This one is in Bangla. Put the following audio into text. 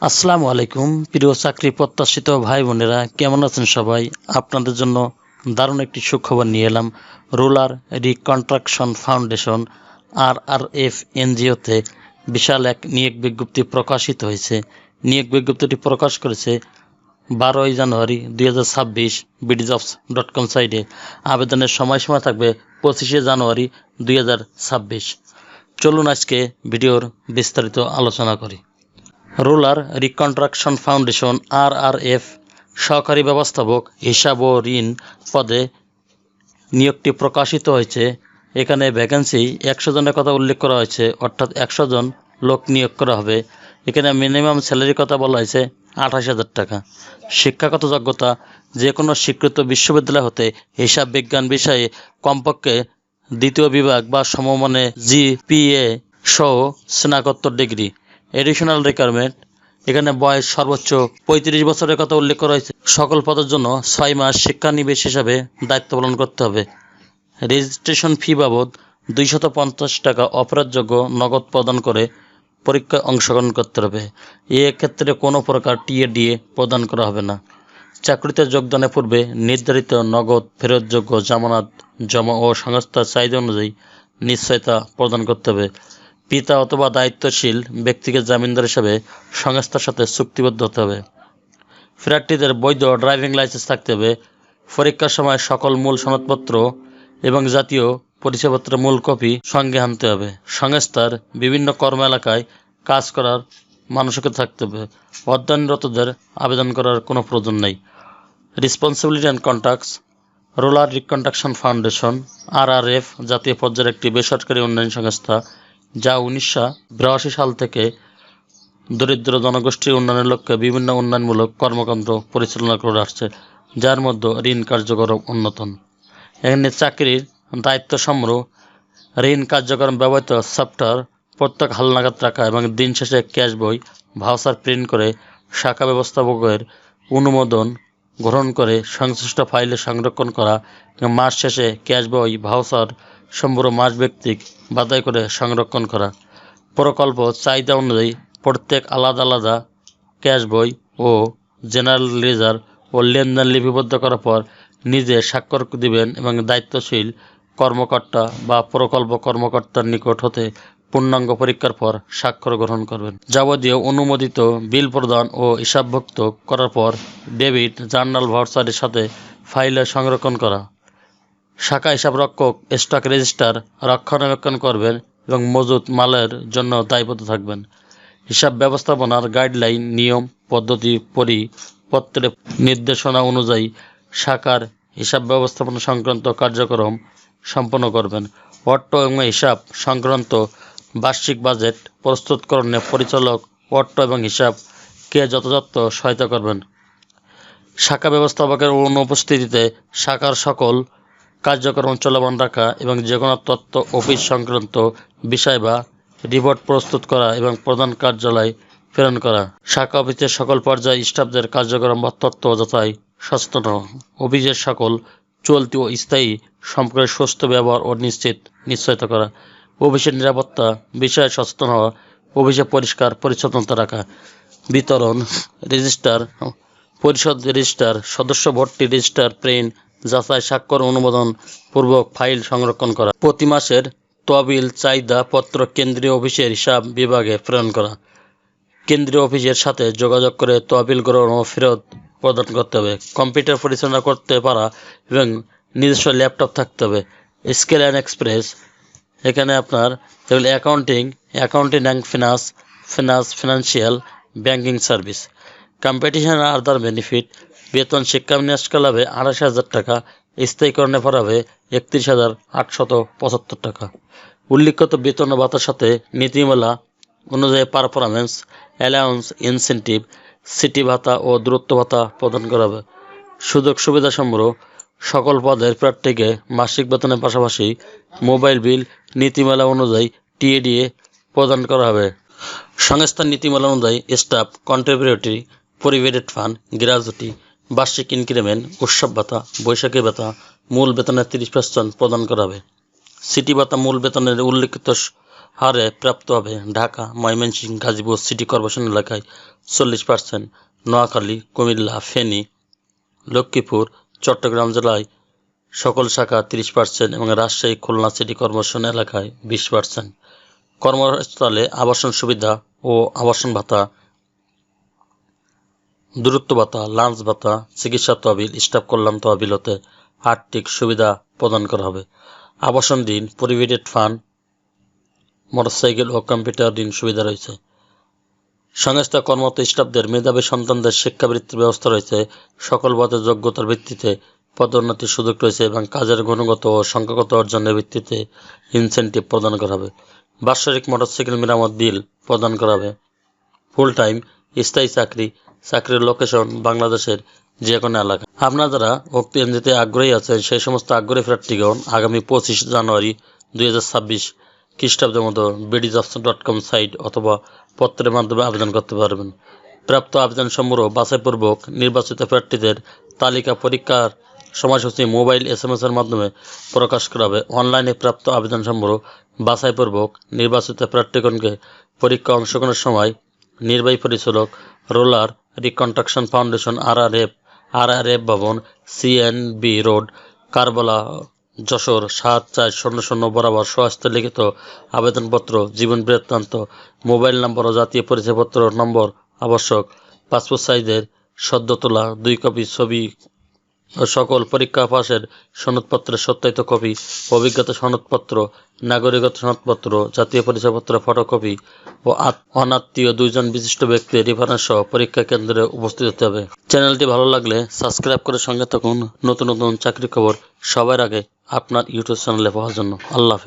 আসসালামু আলাইকুম প্রিয় চাকরি প্রত্যাশিত ভাই বোনেরা, কেমন আছেন সবাই? আপনাদের জন্য দারুণ একটি সুখবর নিয়ে এলাম। রুরাল রিকনস্ট্রাকশন ফাউন্ডেশন RRF এনজিওতে বিশাল এক নিয়োগ বিজ্ঞপ্তি প্রকাশিত হয়েছে। নিয়োগ বিজ্ঞপ্তিটি প্রকাশ করেছে 12 জানুয়ারি 2026 bdjobs.com সাইটে। আবেদনের সময়সীমা থাকবে 25 জানুয়ারি 2026। চলুন আজকে ভিডিওর বিস্তারিত আলোচনা করি। রুরাল রিকনস্ট্রাকশন ফাউন্ডেশন RRF সহকারী ব্যবস্থাপক হিসাব ও ঋণ পদে নিয়োগটি প্রকাশিত হয়েছে। এখানে ভ্যাকেন্সি 100 জনের কথা উল্লেখ করা হয়েছে, অর্থাৎ 100 জন লোক নিয়োগ করা হবে। এখানে মিনিমাম স্যালারির কথা বলা হয়েছে 28,000 টাকা। শিক্ষাগত যোগ্যতা যে কোনো স্বীকৃত বিশ্ববিদ্যালয় হতে হিসাব বিজ্ঞান বিষয়ে কমপক্ষে দ্বিতীয় বিভাগ বা সমমানে GPA সহ স্নাতকোত্তর ডিগ্রি। এডিশনাল রিকোয়ারমেন্ট এখানে বয়স সর্বোচ্চ 35 বছরের কথা উল্লেখ করা হয়েছে। সকল পদের জন্য 6 মাস শিক্ষানিবেশ হিসাবে দায়িত্ব পালন করতে হবে। রেজিস্ট্রেশন ফি বাবদ 250 টাকা অপরাধযোগ্য নগদ প্রদান করে পরীক্ষায় অংশগ্রহণ করতে হবে। ক্ষেত্রে কোনো প্রকার TADA প্রদান করা হবে না। চাকরিতে যোগদানের পূর্বে নির্ধারিত নগদ ফেরতযোগ্য জামানত জমা ও সংস্থার চাহিদা অনুযায়ী নিশ্চয়তা প্রদান করতে হবে। পিতা অথবা দায়িত্বশীল ব্যক্তিকে জামিনদার হিসাবে সংস্থার সাথে চুক্তিবদ্ধ হতে হবে। প্রার্থীদের বৈধ ড্রাইভিং লাইসেন্স থাকতে হবে। পরীক্ষার সময় সকল মূল সনদপত্র এবং জাতীয় পরিচয়পত্রের মূল কপি সঙ্গে আনতে হবে। সংস্থার বিভিন্ন কর্ম এলাকায় কাজ করার মানসিকতা থাকতে হবে। অধ্যয়নরতদের আবেদন করার কোনো প্রয়োজন নেই। Responsibility and contracts rural reconstruction foundation RRF জাতীয় পর্যায়ের একটি বেসরকারি উন্নয়ন সংস্থা, যা 1982 সাল থেকে দরিদ্র জনগোষ্ঠীর উন্নয়নের লক্ষ্যে বিভিন্ন উন্নয়নমূলক কর্মকাণ্ড পরিচালনা করে আসছে, যার মধ্যে ঋণ কার্যক্রম অন্যতম। এখানে চাকরির দায়িত্ব সমূহ ঋণ কার্যক্রম ব্যবহৃত সফটওয়্যার প্রত্যেক হালনাগাদ রাখা এবং দিন শেষে ক্যাশ বই ভাউচার প্রিন্ট করে শাখা ব্যবস্থাপকের অনুমোদন গ্রহণ করে সংশ্লিষ্ট ফাইলে সংরক্ষণ করা এবং মাস শেষে ক্যাশ বই ভাউচার সম্পূর্ণ মাস ভিত্তিক বাছাই করে সংরক্ষণ করা। প্রকল্প চাহিদা অনুযায়ী প্রত্যেক আলাদা আলাদা ক্যাশ বই ও জেনারেল লেজার ও লেনদেন লিপিবদ্ধ করার পর নিজে স্বাক্ষর দিবেন এবং দায়িত্বশীল কর্মকর্তা বা প্রকল্প কর্মকর্তার নিকট হতে পূর্ণাঙ্গ পরীক্ষার পর স্বাক্ষর গ্রহণ করবেন। যাবতীয় অনুমোদিত বিল প্রদান ও হিসাবভুক্ত করার পর ডেবিট জার্নাল ভাউচারের সাথে ফাইলে সংরক্ষণ করা। শাখা হিসাবরক্ষক স্টক রেজিস্টার রক্ষণাবেক্ষণ করবেন এবং মজুত মালের জন্য দায়বদ্ধ থাকবেন। হিসাব ব্যবস্থাপনার গাইডলাইন নিয়ম পদ্ধতি পরিপত্রের নির্দেশনা অনুযায়ী শাখার হিসাব ব্যবস্থাপনা সংক্রান্ত কার্যক্রম সম্পন্ন করবেন। অর্থ এবং হিসাব সংক্রান্ত বার্ষিক বাজেট প্রস্তুতকরণে পরিচালক অর্থ এবং হিসাবকে যথাযথ সহায়তা করবেন। শাখা ব্যবস্থাপকের অনুপস্থিতিতে শাখার সকল কার্যক্রম চলমান রাখা এবং যে কোনো তথ্য অফিস সংক্রান্ত বিষয় বা রিপোর্ট প্রস্তুত করা এবং প্রধান কার্যালয় প্রেরণ করা। শাখা অফিসের সকল পর্যায়ে স্টাফদের কার্যক্রম বা তথ্য যথায় সচেতন। অফিসের সকল চলতি ও স্থায়ী সম্পর্কে সুস্থ ব্যবহার ও নিশ্চয়তা করা। অফিসের নিরাপত্তা বিষয়ে সচেতন হওয়া। অফিসে পরিষ্কার পরিচ্ছন্নতা রাখা। বিতরণ রেজিস্টার পরিষদ রেজিস্টার সদস্য ভর্তি রেজিস্টার প্রিন্ট যাচাই স্বাক্ষর অনুমোদন পূর্বক ফাইল সংরক্ষণ করা। প্রতি মাসের তহবিল চাহিদা পত্র কেন্দ্রীয় অফিসের হিসাব বিভাগে প্রেরণ করা। কেন্দ্রীয় অফিসের সাথে যোগাযোগ করে তহবিল গ্রহণ ও ফেরত প্রদান করতে হবে। কম্পিউটার পরিচালনা করতে পারা এবং নিজস্ব ল্যাপটপ থাকতে হবে। স্কেল অ্যান্ড এক্সপ্রেস এখানে আপনার যেগুলো accounting and financial banking service. Competition আর আদার বেনিফিট বেতন শিক্ষাবিন্যাসকাল হবে 28,000 টাকা, স্থায়ীকরণে পর হবে 31,875 টাকা। উল্লিখিত বেতন ও ভাতার সাথে নীতিমালা অনুযায়ী পারফরমেন্স অ্যালাউন্স ইনসেন্টিভ সিটি ভাতা ও দূরত্ব ভাতা প্রদান করা হবে। সুযোগ সুবিধা সমূহ সকল পদের প্রার্থীকে মাসিক বেতনের পাশাপাশি মোবাইল বিল নীতিমালা অনুযায়ী TADA প্রদান করা হবে। সংস্থার নীতিমালা অনুযায়ী staff contributory provident fund gratuity বার্ষিক ইনক্রিমেন্ট উৎসব ভাতা বৈশাখী ভাতা মূল বেতনের 30% প্রদান করা হবে। সিটি ভাতা মূল বেতনের উল্লিখিত হারে প্রাপ্ত হবে ঢাকা, ময়মনসিংহ, গাজীপুর সিটি কর্পোরেশন এলাকায় 40%, নোয়াখালী, কুমিল্লা, ফেনী, লক্ষ্মীপুর, চট্টগ্রাম জেলায় সকল শাখা 30% এবং রাজশাহী, খুলনা সিটি কর্পোরেশন এলাকায় 20%। কর্মস্থলে আবাসন সুবিধা ও আবাসন ভাতা, দূরত্ব ভাতা, লাঞ্চ ভাতা, চিকিৎসা তহবিল, স্টাফ কল্যাণ তহবিল হতে আর্থিক সুবিধা প্রদান করা হবে। আবাসন ঋণ, প্রভিডেন্ট ফান্ড, মোটরসাইকেল ও কম্পিউটার ঋণ সুবিধা রয়েছে। সংস্থা কর্মরত স্টাফদের মেধাবী সন্তানদের শিক্ষাবৃত্তির ব্যবস্থা রয়েছে। সকল পদে যোগ্যতার ভিত্তিতে পদোন্নতির সুযোগ রয়েছে এবং কাজের গুণগত ও সংখ্যাগত অর্জনের ভিত্তিতে ইনসেন্টিভ প্রদান করা হবে। বাৎসরিক মোটরসাইকেল মেরামত বিল প্রদান করা হবে। ফুল টাইম স্থায়ী চাকরি, চাকরির লোকেশন বাংলাদেশের যে কোনো এলাকা। আপনারা যারা উক্ত এনজিওতে আগ্রহী আছেন সেই সমস্ত আগ্রহী প্রার্থীগণ আগামী 25 জানুয়ারি 2026 খ্রিস্টাব্দের মতো bdjobs.com সাইট অথবা পত্রের মাধ্যমে আবেদন করতে পারবেন। প্রাপ্ত আবেদন সমূহ বাছাইপূর্বক নির্বাচিত প্রার্থীদের তালিকা পরীক্ষার সময়সূচি মোবাইল SMS এর মাধ্যমে প্রকাশ করা হবে। অনলাইনে প্রাপ্ত আবেদন সমূহ বাছাইপূর্বক নির্বাচিত প্রার্থীগণকে পরীক্ষা অংশগ্রহণের সময় নির্বাহী পরিচালক, রোলার রিকনস্ট্রাকশন ফাউন্ডেশন, RRF ভবন, CNB রোড, কারবালা, যশোর 7400 বরাবর স্বহস্তে লিখিত আবেদনপত্র, জীবন বৃত্তান্ত, মোবাইল নম্বর ও জাতীয় পরিচয়পত্র নম্বর আবশ্যক। পাসপোর্ট সাইজের সদ্য তোলা 2 কপি ছবি ও সকল পরীক্ষা পাশের সনদপত্রের সত্যায়িত কপি, অভিজ্ঞতা সনদপত্র, নাগরিকত্ব সনদপত্র, জাতীয় পরিচয়পত্র ফটোকপি ও অনাত্মীয় 2 জন বিশিষ্ট ব্যক্তির রেফারেন্স সহ পরীক্ষা কেন্দ্রে উপস্থিত হতে হবে। চ্যানেলটি ভালো লাগলে সাবস্ক্রাইব করে সঙ্গে থাকুন নতুন নতুন চাকরি খবর সবার আগে আপনার ইউটিউব চ্যানেলে পাওয়ার জন্য। আল্লাহ হাফেজ।